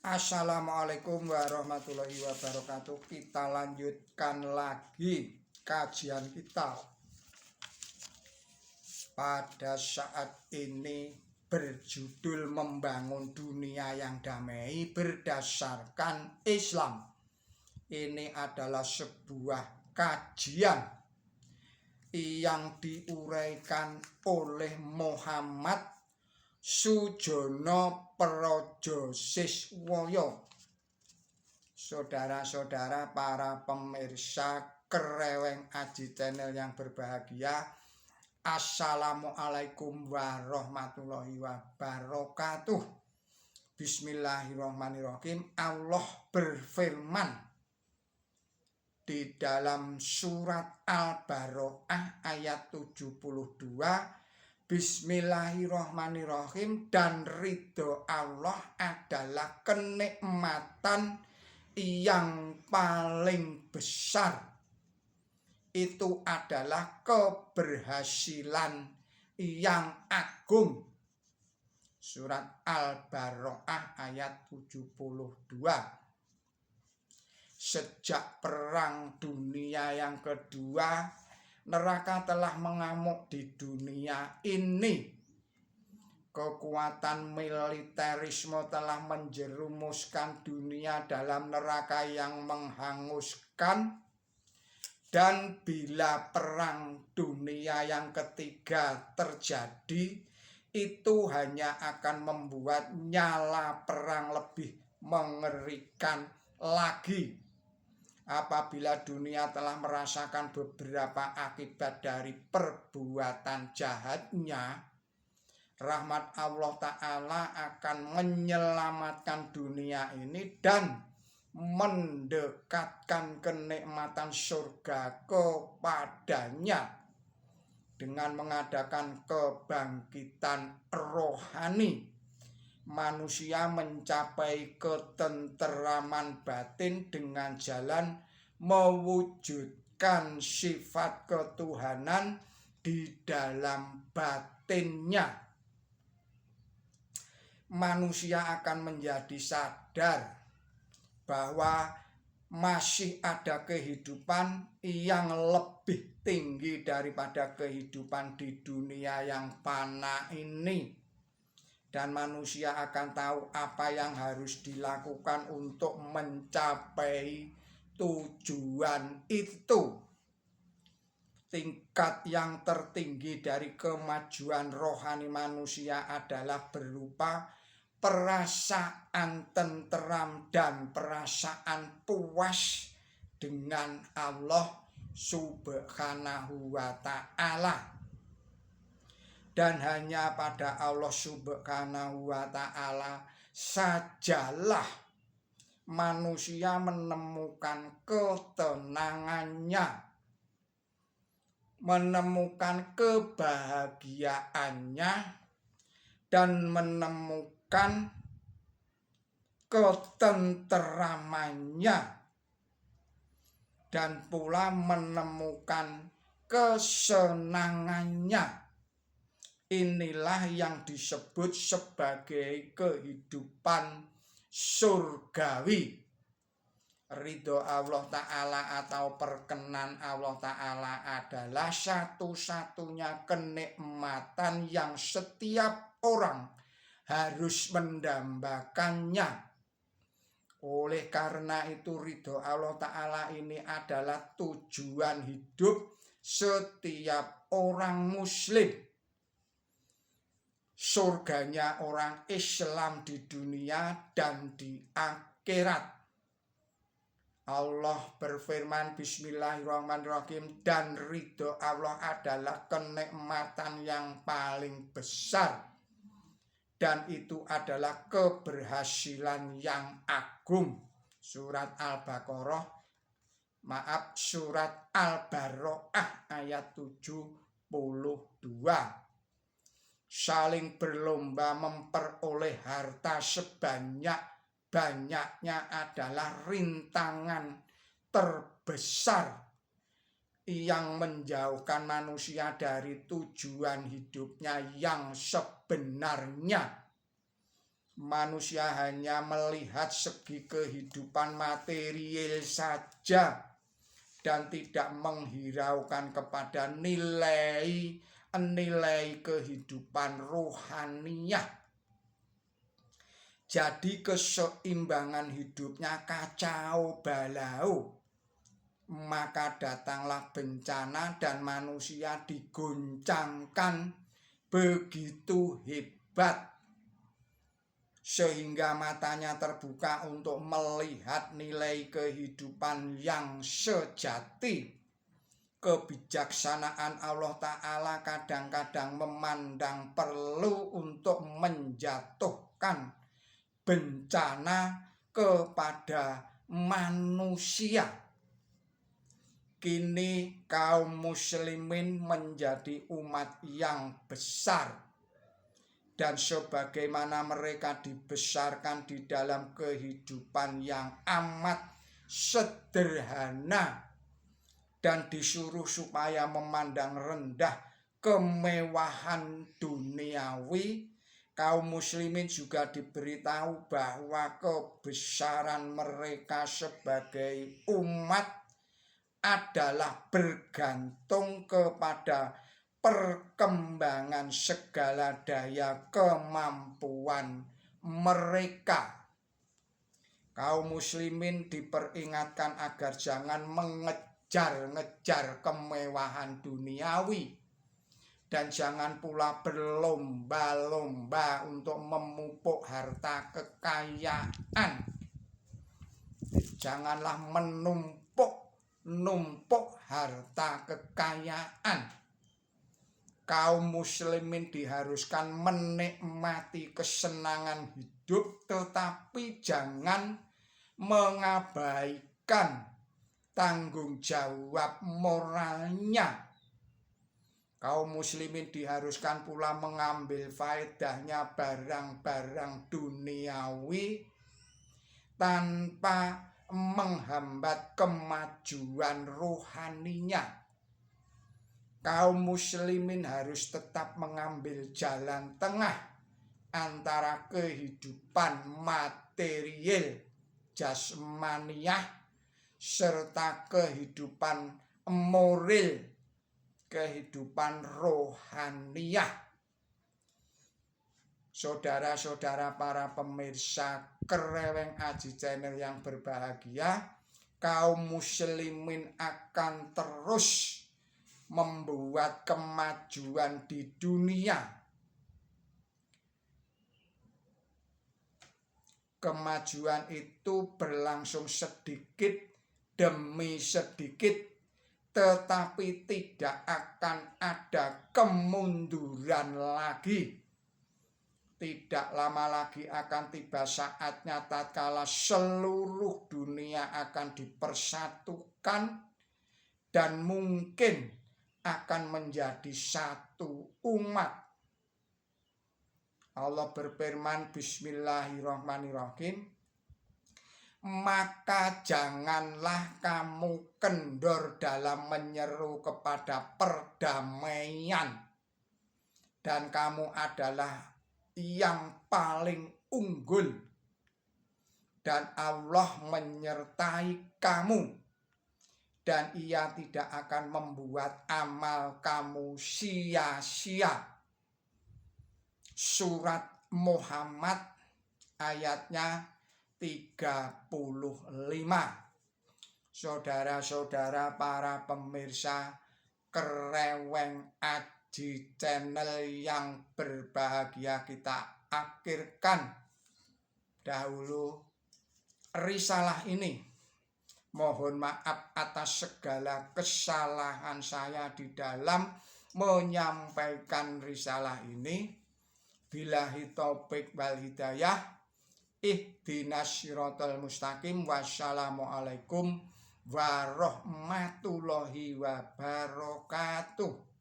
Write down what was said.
Assalamualaikum warahmatullahi wabarakatuh. Kita lanjutkan lagi kajian kita. Pada saat ini berjudul Membangun Dunia yang Damai berdasarkan Islam. Ini adalah sebuah kajian yang diuraikan oleh Muhammad Sujono Projo Siswoyo. Saudara-saudara para pemirsa Kreweng Aji Channel yang berbahagia, Assalamualaikum warahmatullahi wabarakatuh. Bismillahirrahmanirrahim. Allah berfirman di dalam surat Al-Baqarah ayat 72, Bismillahirrahmanirrahim, dan ridho Allah adalah kenikmatan yang paling besar. Itu adalah keberhasilan yang agung. Surat Al-Baqarah ayat 72. Sejak Perang Dunia yang kedua, neraka telah mengamuk di dunia ini. Kekuatan militerisme telah menjerumuskan dunia dalam neraka yang menghanguskan. Dan bila Perang Dunia yang ketiga terjadi, itu hanya akan membuat nyala perang lebih mengerikan lagi. Apabila dunia telah merasakan beberapa akibat dari perbuatan jahatnya, rahmat Allah Ta'ala akan menyelamatkan dunia ini dan mendekatkan kenikmatan surga kepadanya dengan mengadakan kebangkitan rohani. Manusia mencapai ketenteraman batin dengan jalan mewujudkan sifat ketuhanan di dalam batinnya. Manusia akan menjadi sadar bahwa masih ada kehidupan yang lebih tinggi daripada kehidupan di dunia yang fana ini. Dan manusia akan tahu apa yang harus dilakukan untuk mencapai tujuan itu. Tingkat yang tertinggi dari kemajuan rohani manusia adalah berupa perasaan tenteram dan perasaan puas dengan Allah Subhanahu wa Ta'ala. Dan hanya pada Allah Subhanahu wa Ta'ala sajalah manusia menemukan ketenangannya, menemukan kebahagiaannya, dan menemukan ketenteramannya, dan pula menemukan kesenangannya. Inilah yang disebut sebagai kehidupan surgawi. Ridho Allah Ta'ala atau perkenan Allah Ta'ala adalah satu-satunya kenikmatan yang setiap orang harus mendambakannya. Oleh karena itu ridho Allah Ta'ala ini adalah tujuan hidup setiap orang muslim. Surganya orang Islam di dunia dan di akhirat. Allah berfirman Bismillahirrahmanirrahim, dan ridho Allah adalah kenikmatan yang paling besar, dan itu adalah keberhasilan yang agung. Surat Surat Al-Baqarah ayat 72. Saling berlomba memperoleh harta sebanyak-banyaknya adalah rintangan terbesar yang menjauhkan manusia dari tujuan hidupnya yang sebenarnya. Manusia hanya melihat segi kehidupan material saja dan tidak menghiraukan kepada nilai kehidupan rohaniah. Jadi keseimbangan hidupnya kacau balau. Maka datanglah bencana dan manusia digoncangkan begitu hebat, sehingga matanya terbuka untuk melihat nilai kehidupan yang sejati. Kebijaksanaan Allah Ta'ala kadang-kadang memandang perlu untuk menjatuhkan bencana kepada manusia. Kini kaum muslimin menjadi umat yang besar, dan sebagaimana mereka dibesarkan di dalam kehidupan yang amat sederhana dan disuruh supaya memandang rendah kemewahan duniawi, kaum muslimin juga diberitahu bahwa kebesaran mereka sebagai umat adalah bergantung kepada perkembangan segala daya kemampuan mereka. Kaum muslimin diperingatkan agar jangan mengejar-ngejar kemewahan duniawi dan jangan pula berlomba-lomba untuk memupuk harta kekayaan. Janganlah menumpuk harta kekayaan. Kaum muslimin diharuskan menikmati kesenangan hidup, tetapi jangan mengabaikan tanggung jawab moralnya. Kaum muslimin diharuskan pula mengambil faedahnya barang-barang duniawi tanpa menghambat kemajuan rohaninya. Kaum muslimin harus tetap mengambil jalan tengah antara kehidupan material jasmaniah serta kehidupan moral, kehidupan rohaniah. Saudara-saudara para pemirsa Kreweng Aji Channel yang berbahagia, kaum muslimin akan terus membuat kemajuan di dunia. Kemajuan itu berlangsung sedikit demi sedikit, tetapi tidak akan ada kemunduran lagi. Tidak lama lagi akan tiba saatnya tatkala seluruh dunia akan dipersatukan dan mungkin akan menjadi satu umat. Allah berfirman, Bismillahirrahmanirrahim, maka janganlah kamu kendor dalam menyeru kepada perdamaian, dan kamu adalah yang paling unggul, dan Allah menyertai kamu, dan Ia tidak akan membuat amal kamu sia-sia. Surat Muhammad ayatnya 35. Saudara-saudara para pemirsa Kreweng Aji Channel yang berbahagia, kita akhirkan dahulu risalah ini. Mohon maaf atas segala kesalahan saya di dalam menyampaikan risalah ini. Billahi taufik wal hidayah. Ihdinas siratal mustaqim. Wassalamualaikum warahmatullahi wabarakatuh.